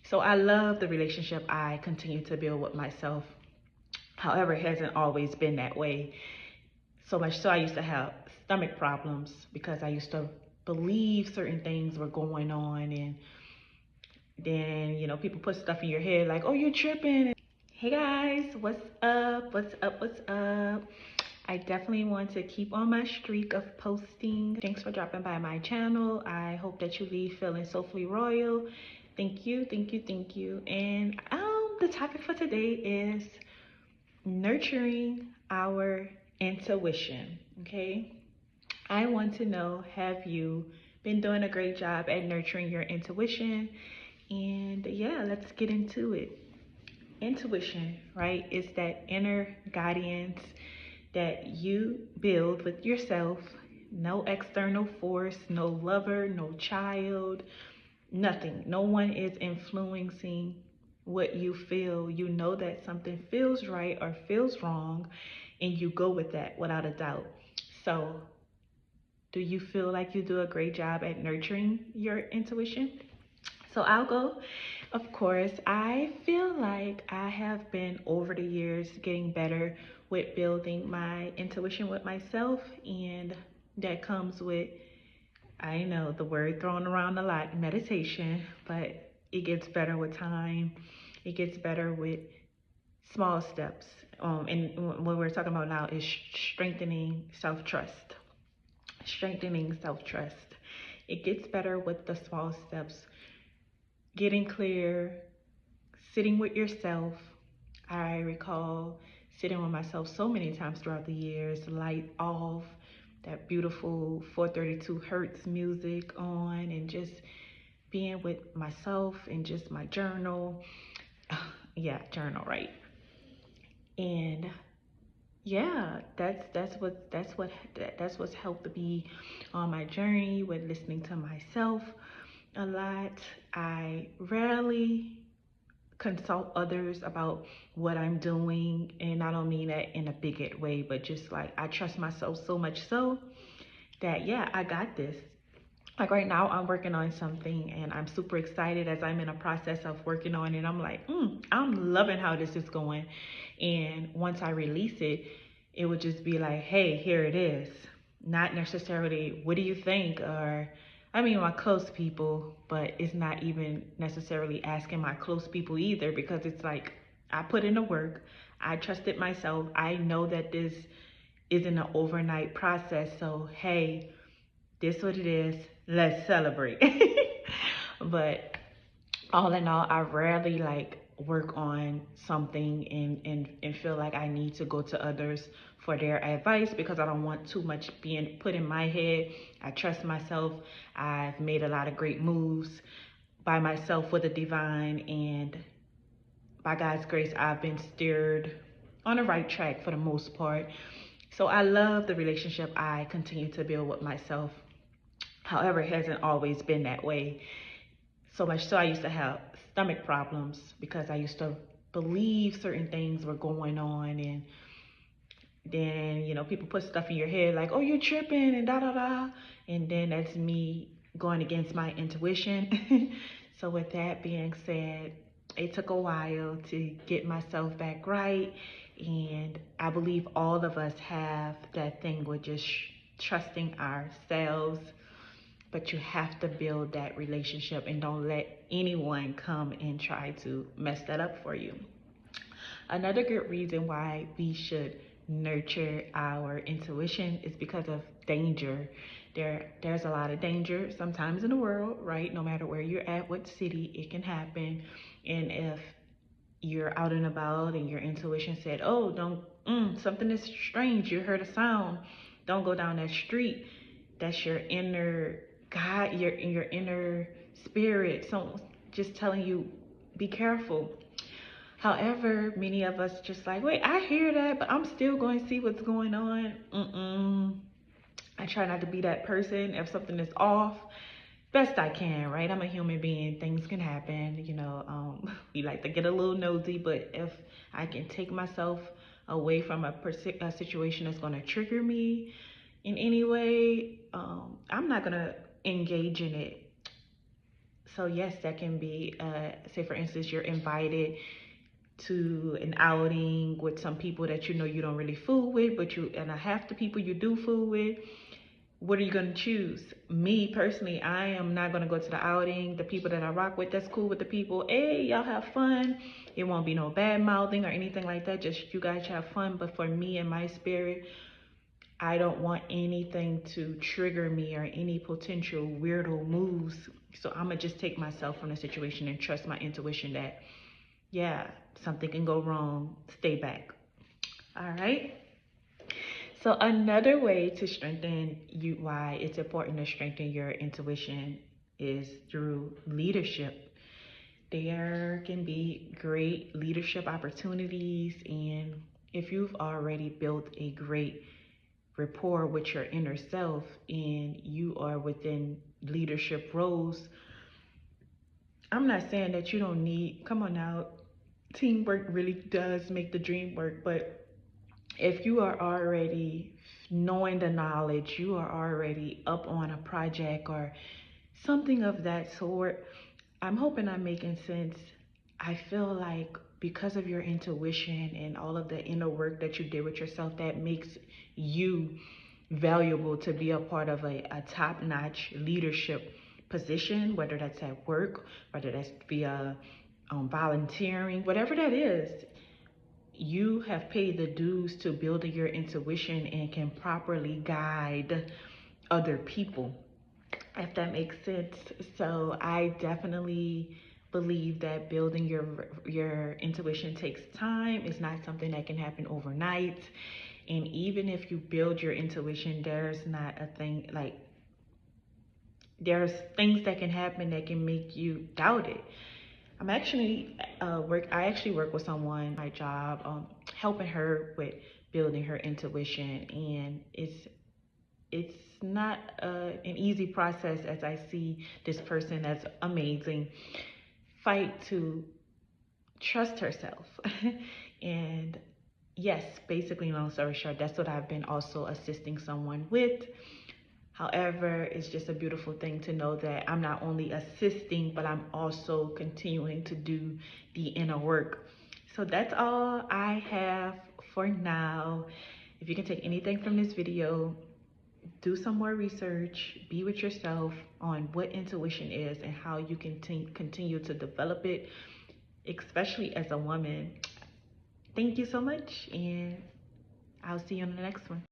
So I love the relationship I continue to build with myself. However, it hasn't always been that way. So much so I used to have stomach problems because I used to believe certain things were going on, and then people put stuff in your head like, oh, you're tripping. Hey guys, what's up? What's up? I definitely want to keep on my streak of posting. Thanks for dropping by my channel. I hope that you leave feeling soulfully royal. Thank you, thank you, thank you. And the topic for today is nurturing our intuition. Okay, I want to know, have you been doing a great job at nurturing your intuition? And yeah, let's get into it. Intuition, right, is that inner guidance that you build with yourself. No external force, no lover, no child, nothing. No one is influencing what you feel. You know that something feels right or feels wrong, and you go with that without a doubt. So, do you feel like you do a great job at nurturing your intuition? So I'll go. Of course, I feel like I have been over the years getting better with building my intuition with myself, and that comes with, I know the word thrown around a lot, meditation, but it gets better with time. It gets better with small steps. And what we're talking about now is strengthening self-trust. Strengthening self-trust. It gets better with the small steps. Getting clear, sitting with yourself. I recall sitting with myself so many times throughout the years, light off, that beautiful 432 hertz music on, and just being with myself and just my journal. Yeah, journal, right? And yeah, that's what's helped me on my journey with listening to myself a lot. I rarely consult others about what I'm doing, and I don't mean that in a bigot way, but just like I trust myself so much so that yeah, I got this. Like right now I'm working on something and I'm super excited as I'm in a process of working on it. I'm like, I'm loving how this is going. And once I release it, it would just be like, hey, here it is. Not necessarily, what do you think? Or, I mean, my close people, but it's not even necessarily asking my close people either, because it's like, I put in the work. I trusted myself. I know that this isn't an overnight process. So, hey, this what it is. Let's celebrate. But all in all, I rarely like work on something and feel like I need to go to others for their advice, because I don't want too much being put in my head. I trust myself. I've made a lot of great moves by myself with the divine, and by God's grace, I've been steered on the right track for the most part. So I love the relationship I continue to build with myself. However, it hasn't always been that way. So much so I used to have stomach problems because I used to believe certain things were going on, and then people put stuff in your head like, oh, you're tripping and da da da, and then that's me going against my intuition. So with that being said, it took a while to get myself back right, and I believe all of us have that thing with just trusting ourselves. But you have to build that relationship, and don't let anyone come and try to mess that up for you. Another good reason why we should nurture our intuition is because of danger. There's a lot of danger sometimes in the world, right? No matter where you're at, what city, it can happen. And if you're out and about and your intuition said, oh, don't, something is strange, you heard a sound, don't go down that street. That's your inner God, your inner spirit. So just telling you, be careful. However, many of us just like, wait, I hear that, but I'm still going to see what's going on. I try not to be that person. If something is off, best I can, right? I'm a human being. Things can happen. We like to get a little nosy, but if I can take myself away from a situation that's going to trigger me in any way, I'm not going to engage in it. So yes, that can be, say for instance, you're invited to an outing with some people that you know you don't really fool with, but half the people you do fool with. What are you gonna choose? Me personally, I am not gonna go to the outing. The people that I rock with, that's cool with the people. Hey, y'all have fun. It won't be no bad mouthing or anything like that. Just you guys have fun. But for me and my spirit, I don't want anything to trigger me or any potential weirdo moves. So I'm gonna just take myself from the situation and trust my intuition that, yeah, something can go wrong. Stay back. All right. So another way to strengthen why it's important to strengthen your intuition is through leadership. There can be great leadership opportunities, and if you've already built a great rapport with your inner self and you are within leadership roles, I'm not saying that you don't need, come on now, teamwork really does make the dream work, but if you are already knowing the knowledge, you are already up on a project or something of that sort, I'm hoping I'm making sense. I feel like because of your intuition and all of the inner work that you did with yourself, that makes you valuable to be a part of a top-notch leadership position, whether that's at work, whether that's via volunteering, whatever that is. You have paid the dues to building your intuition and can properly guide other people, if that makes sense. So I definitely believe that building your intuition takes time. It's not something that can happen overnight. And even if you build your intuition, there's not a thing like, there's things that can happen that can make you doubt it. I actually work with someone, my job, helping her with building her intuition, and it's not an easy process, as I see this person that's amazing fight to trust herself. And yes, basically, long story short, that's what I've been also assisting someone with. However, it's just a beautiful thing to know that I'm not only assisting, but I'm also continuing to do the inner work. So that's all I have for now. If you can take anything from this video, do some more research, be with yourself on what intuition is and how you can continue to develop it, especially as a woman. Thank you so much, and I'll see you on the next one.